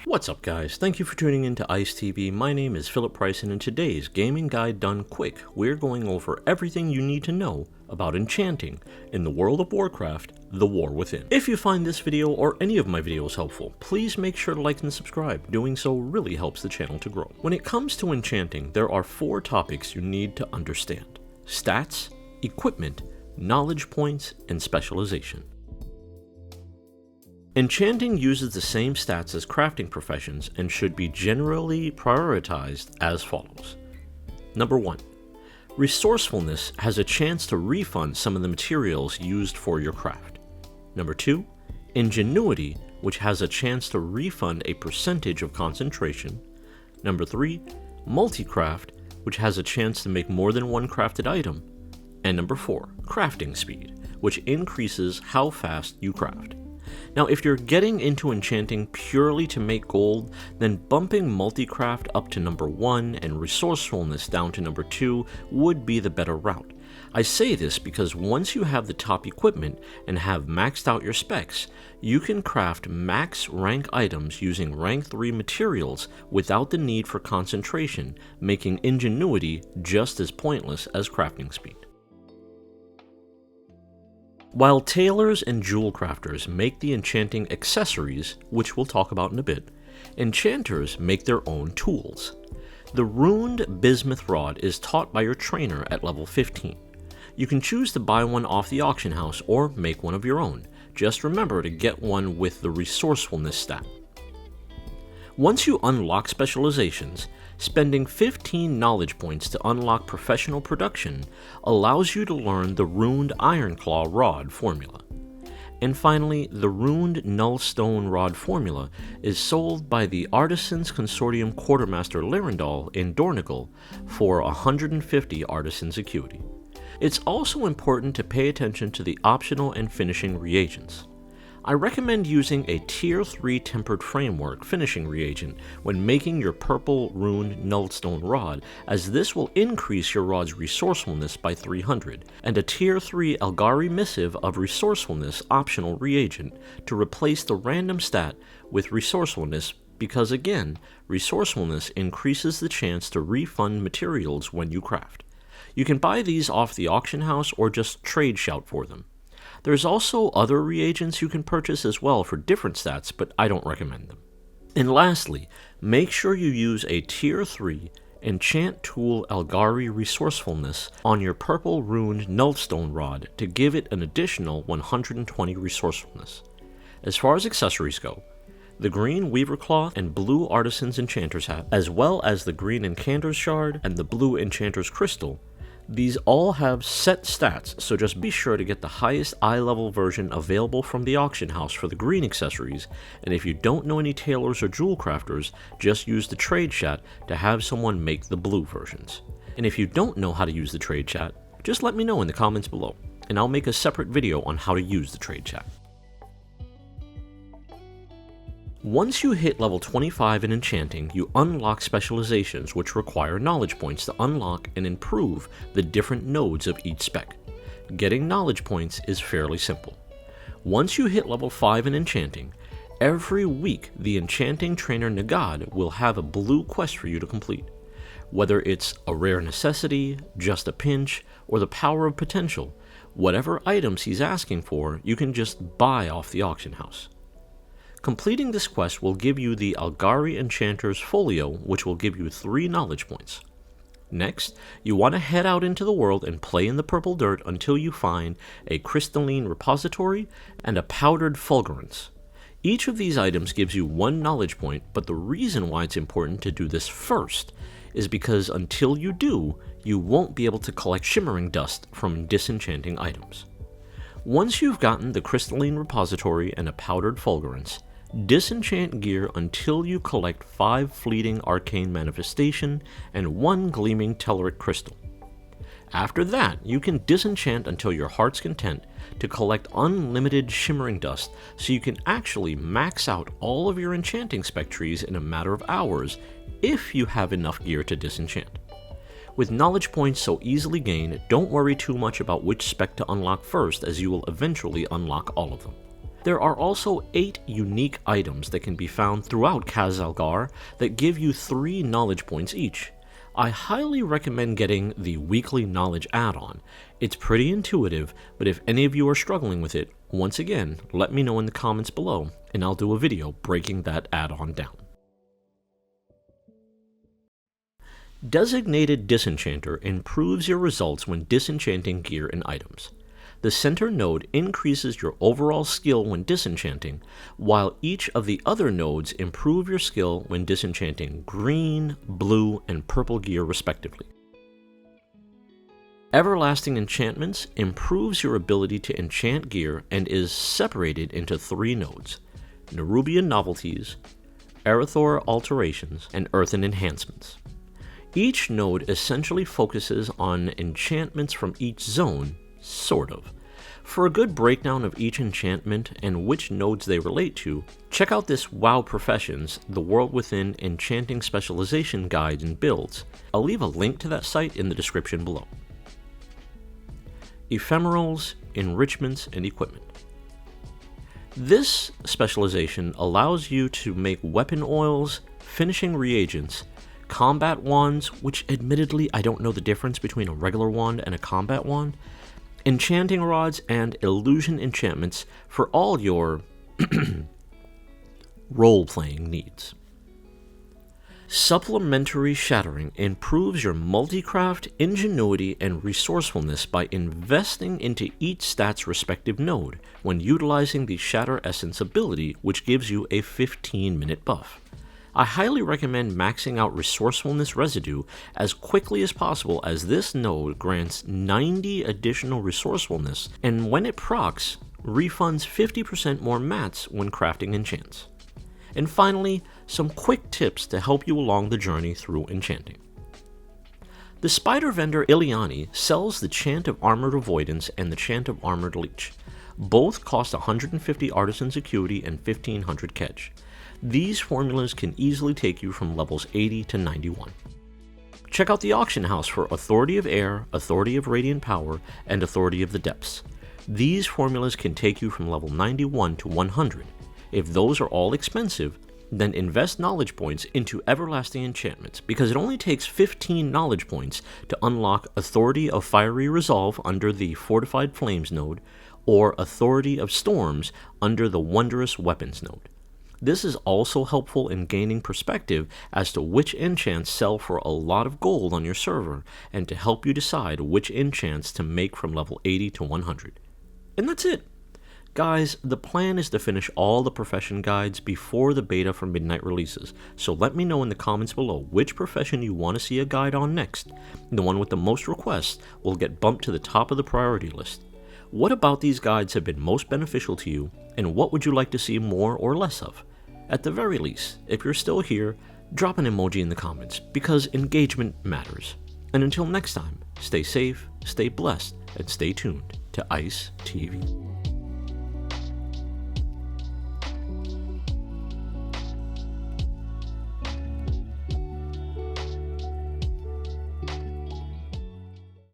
What's up guys, thank you for tuning in to ICE TV. My name is Philip Price, and in today's Gaming Guide Done Quick, we're going over everything you need to know about enchanting in the world of Warcraft, The War Within. If you find this video or any of my videos helpful, please make sure to like and subscribe. Doing so really helps the channel to grow. When it comes to enchanting, there are 4 topics you need to understand: stats, equipment, knowledge points, and specialization. Enchanting uses the same stats as crafting professions and should be generally prioritized as follows. Number 1. Resourcefulness has a chance to refund some of the materials used for your craft. Number 2. Ingenuity, which has a chance to refund a percentage of concentration. Number 3. Multicraft, which has a chance to make more than one crafted item. And number 4. Crafting speed, which increases how fast you craft. Now, if you're getting into enchanting purely to make gold, then bumping multicraft up to number 1 and resourcefulness down to number 2 would be the better route. I say this because once you have the top equipment and have maxed out your specs, you can craft max rank items using rank 3 materials without the need for concentration, making ingenuity just as pointless as crafting speed. While tailors and jewel crafters make the enchanting accessories, which we'll talk about in a bit, enchanters make their own tools. The runed bismuth rod is taught by your trainer at level 15. You can choose to buy one off the auction house or make one of your own. Just remember to get one with the resourcefulness stat. Once you unlock specializations, spending 15 knowledge points to unlock professional production allows you to learn the runed Ironclaw rod formula. And finally, the runed Nullstone rod formula is sold by the Artisans Consortium Quartermaster Lyrandal in Dornigal for 150 Artisans Acuity. It's also important to pay attention to the optional and finishing reagents. I recommend using a Tier 3 Tempered Framework finishing reagent when making your purple runed Nullstone rod, as this will increase your rod's resourcefulness by 300, and a Tier 3 Algari Missive of Resourcefulness optional reagent to replace the random stat with resourcefulness, because again, resourcefulness increases the chance to refund materials when you craft. You can buy these off the auction house or just trade shout for them. There's also other reagents you can purchase as well for different stats, but I don't recommend them. And lastly, make sure you use a Tier 3 Enchant Tool Algari Resourcefulness on your purple runed Nullstone rod to give it an additional 120 resourcefulness. As far as accessories go, the green Weaver Cloth and blue Artisan's Enchanter's Hat, as well as the green Enchanter's Shard and the blue Enchanter's Crystal, these all have set stats, so just be sure to get the highest eye level version available from the auction house for the green accessories, and if you don't know any tailors or jewel crafters, just use the trade chat to have someone make the blue versions. And if you don't know how to use the trade chat, just let me know in the comments below, and I'll make a separate video on how to use the trade chat. Once you hit level 25 in enchanting, you unlock specializations which require knowledge points to unlock and improve the different nodes of each spec. Getting knowledge points is fairly simple. Once you hit level 5 in enchanting, every week the enchanting trainer Nagad will have a blue quest for you to complete. Whether it's a rare necessity, just a pinch, or the power of potential, whatever items he's asking for, you can just buy off the auction house. Completing this quest will give you the Algari Enchanter's Folio, which will give you 3 knowledge points. Next, you want to head out into the world and play in the purple dirt until you find a crystalline repository and a powdered fulgurance. Each of these items gives you 1 knowledge point, but the reason why it's important to do this first is because until you do, you won't be able to collect shimmering dust from disenchanting items. Once you've gotten the crystalline repository and a powdered fulgurance, disenchant gear until you collect 5 fleeting arcane manifestation and 1 gleaming telluric crystal. After that, you can disenchant until your heart's content to collect unlimited shimmering dust, so you can actually max out all of your enchanting spec trees in a matter of hours if you have enough gear to disenchant. With knowledge points so easily gained, don't worry too much about which spec to unlock first, as you will eventually unlock all of them. There are also 8 unique items that can be found throughout Khazalgar that give you 3 knowledge points each. I highly recommend getting the weekly knowledge add-on. It's pretty intuitive, but if any of you are struggling with it, once again, let me know in the comments below, and I'll do a video breaking that add-on down. Designated Disenchanter improves your results when disenchanting gear and items. The center node increases your overall skill when disenchanting, while each of the other nodes improve your skill when disenchanting green, blue, and purple gear respectively. Everlasting Enchantments improves your ability to enchant gear and is separated into 3 nodes: Nerubian Novelties, Erythor Alterations, and Earthen Enhancements. Each node essentially focuses on enchantments from each zone, sort of. For a good breakdown of each enchantment and which nodes they relate to, check out this WoW Professions, The World Within Enchanting Specialization Guides and Builds. I'll leave a link to that site in the description below. Ephemerals, Enrichments, and Equipment. This specialization allows you to make weapon oils, finishing reagents, combat wands, which admittedly I don't know the difference between a regular wand and a combat wand, enchanting rods, and illusion enchantments for all your role-playing needs. Supplementary Shattering improves your multicraft, ingenuity, and resourcefulness by investing into each stat's respective node when utilizing the Shatter Essence ability, which gives you a 15-minute buff. I highly recommend maxing out Resourcefulness Residue as quickly as possible, as this node grants 90 additional resourcefulness, and when it procs, refunds 50% more mats when crafting enchants. And finally, some quick tips to help you along the journey through enchanting. The spider vendor Ileani sells the Chant of Armored Avoidance and the Chant of Armored Leech. Both cost 150 Artisan's Acuity and 1500 Kedge. These formulas can easily take you from levels 80 to 91. Check out the auction house for Authority of Air, Authority of Radiant Power, and Authority of the Depths. These formulas can take you from level 91 to 100. If those are all expensive, then invest knowledge points into Everlasting Enchantments, because it only takes 15 knowledge points to unlock Authority of Fiery Resolve under the Fortified Flames node, or Authority of Storms under the Wondrous Weapons node. This is also helpful in gaining perspective as to which enchants sell for a lot of gold on your server, and to help you decide which enchants to make from level 80 to 100. And that's it! Guys, the plan is to finish all the profession guides before the beta for Midnight releases, so let me know in the comments below which profession you want to see a guide on next. The one with the most requests will get bumped to the top of the priority list. What about these guides have been most beneficial to you, and what would you like to see more or less of? At the very least, if you're still here, drop an emoji in the comments, because engagement matters. And until next time, stay safe, stay blessed, and stay tuned to ICE TV.